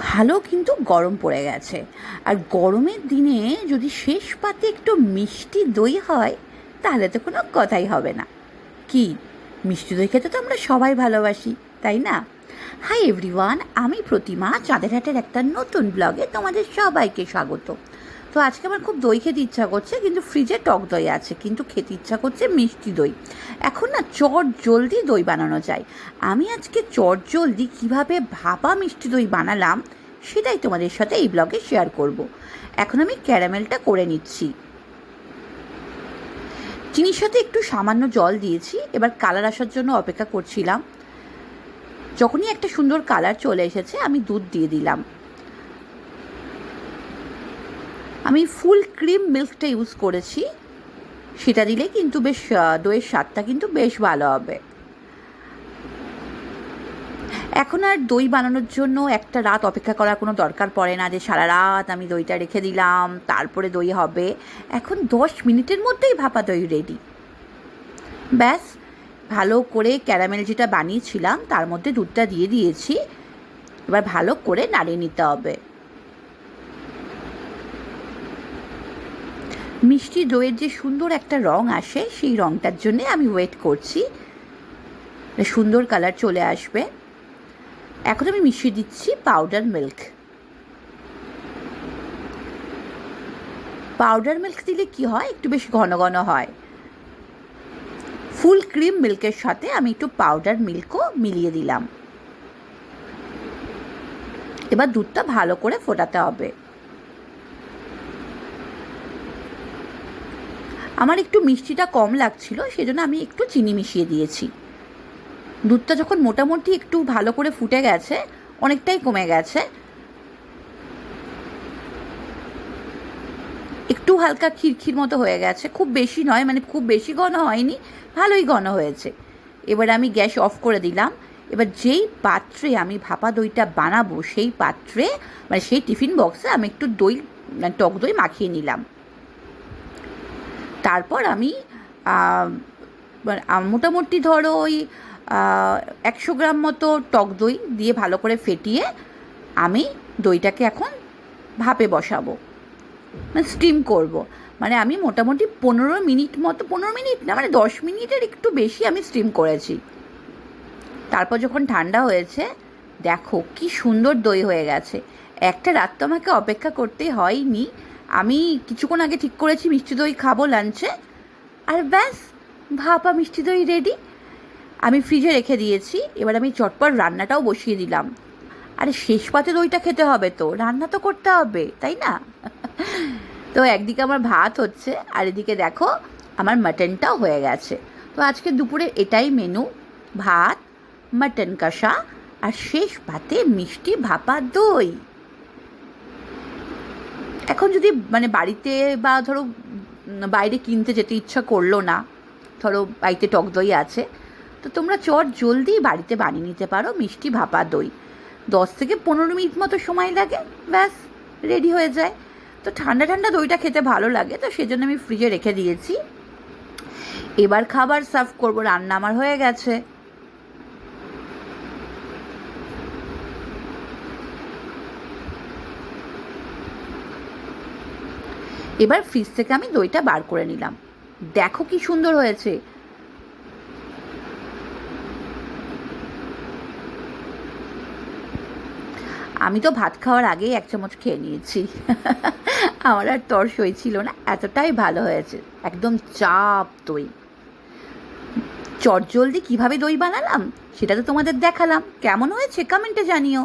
ভালো কিন্তু গরম পড়ে গেছে, আর গরমের দিনে যদি শেষ পাতে একটু মিষ্টি দই হয় তাহলে তো কোনো কথাই হবে না। কি, মিষ্টি দই খেতে তো আমরা সবাই ভালোবাসি, তাই না? হাই এভরিওয়ান, আমি প্রতিমা চাঁদেরহাটের একটা নতুন ব্লগে তোমাদের সবাইকে স্বাগত। তো আজকে আমার খুব দই খেতে ইচ্ছা করছে, কিন্তু ফ্রিজে টক দই আছে, কিন্তু খেতে ইচ্ছা করছে মিষ্টি দই। এখন না চট জলদি দই বানানো যায়। আমি আজকে চট জলদি কীভাবে ভাপা মিষ্টি দই বানালাম সেটাই তোমাদের সাথে এই ব্লগে শেয়ার করব। এখন আমি ক্যারামেলটা করে নিচ্ছি। চিনির সাথে একটু সামান্য জল দিয়েছি, এবার কালার আসার জন্য অপেক্ষা করছিলাম। যখনই একটা সুন্দর কালার চলে এসেছে আমি দুধ দিয়ে দিলাম। আমি ফুল ক্রিম মিল্কটা ইউজ করেছি, সেটা দিলে কিন্তু বেশ দইয়ের স্বাদটা কিন্তু বেশ ভালো হবে। এখন আর দই বানানোর জন্য একটা রাত অপেক্ষা করার কোনো দরকার পড়ে না, যে সারা রাত আমি দইটা রেখে দিলাম তারপরে দই হবে। এখন 10 মিনিটের মধ্যেই ভাপা দই রেডি। ব্যাস, ভালো করে ক্যারামেল যেটা বানিয়েছিলাম তার মধ্যে দুধটা দিয়ে দিয়েছি। এবার ভালো করে নাড়িয়ে নিতে হবে। মিষ্টি দইয়ের যে সুন্দর একটা রং আসে সেই রংটার জন্যে আমি ওয়েট করছি, সুন্দর কালার চলে আসবে। এখন আমি মিশিয়ে দিচ্ছি পাউডার মিল্ক। পাউডার মিল্ক দিলে কি হয়, একটু বেশ ঘন ঘন হয়। ফুল ক্রিম মিল্কের সাথে আমি একটু পাউডার মিল্কও মিলিয়ে দিলাম। এবার দুধটা ভালো করে ফোটাতে হবে। আমার একটু মিষ্টিটা কম লাগছিল, সেজন্য আমি একটু চিনি মিশিয়ে দিয়েছি। দুধটা যখন মোটামুটি একটু ভালো করে ফুটে গেছে, অনেকটাই কমে গেছে, একটু হালকা খিরখির মতো হয়ে গেছে, খুব বেশি নয়, মানে খুব বেশি ঘন হয়নি, ভালোই ঘন হয়েছে। এবার আমি গ্যাস অফ করে দিলাম। এবার যেই পাত্রে আমি ভাপা দইটা বানাবো সেই পাত্রে, মানে সেই টিফিন বক্সে আমি একটু দই, টক দই মাখিয়ে নিলাম। তারপর আমি মোটামুটি ধরো ওই 100 গ্রাম মতো টক দই দিয়ে ভালো করে ফেটিয়ে আমি দইটাকে এখন ভাপে বসাবো, মানে স্টিম করব। মানে আমি মোটামুটি 15 মিনিট মতো, 15 মিনিট না, মানে 10 মিনিটের একটু বেশি আমি স্টিম করেছি। তারপর যখন ঠান্ডা হয়েছে, দেখো কি সুন্দর দই হয়ে গেছে। একটা রাত তো আমাকে অপেক্ষা করতে হয়নি। আমি কিছুক্ষণ আগে ঠিক করেছি মিষ্টি দই খাবো লাঞ্চে, আর ব্যাস, ভাপা মিষ্টি দই রেডি। আমি ফ্রিজে রেখে দিয়েছি। এবার আমি চটপট রান্নাটাও বসিয়ে দিলাম। আরে শেষ পাতে দইটা খেতে হবে, তো রান্না তো করতে হবে, তাই না? তো একদিকে আমার ভাত হচ্ছে, আর এদিকে দেখো আমার মাটনটাও হয়ে গেছে। তো আজকে দুপুরে এটাই মেনু, ভাত, মাটন কষা, আর শেষ পাতে মিষ্টি ভাপা দই। এখন যদি মানে বাড়িতে বা ধরো বাইরে কিনতে যেতে ইচ্ছা করলো না, ধরো বাড়িতে টক দই আছে, তো তোমরা চট জলদি বাড়িতে বানিয়ে নিতে পারো মিষ্টি ভাপা দই। 10 থেকে 15 মিনিট মতো সময় লাগে, ব্যাস রেডি হয়ে যায়। তো ঠান্ডা ঠান্ডা দইটা খেতে ভালো লাগে, তো সেজন্য আমি ফ্রিজে রেখে দিয়েছি। এবার খাবার সার্ভ করবো, রান্না আমার হয়ে গেছে। এবার ফ্রিজ থেকে আমি দইটা বার করে নিলাম। দেখো কি সুন্দর হয়েছে। আমি তো ভাত খাওয়ার আগেই 1 চামচ খেয়ে নিয়েছি। আমার আর তর সইছিল না, এতটাই ভালো হয়েছে, একদম চাপ দই। চটজলদি কীভাবে দই বানালাম সেটা তো তোমাদের দেখালাম, কেমন হয়েছে কমেন্টে জানিও।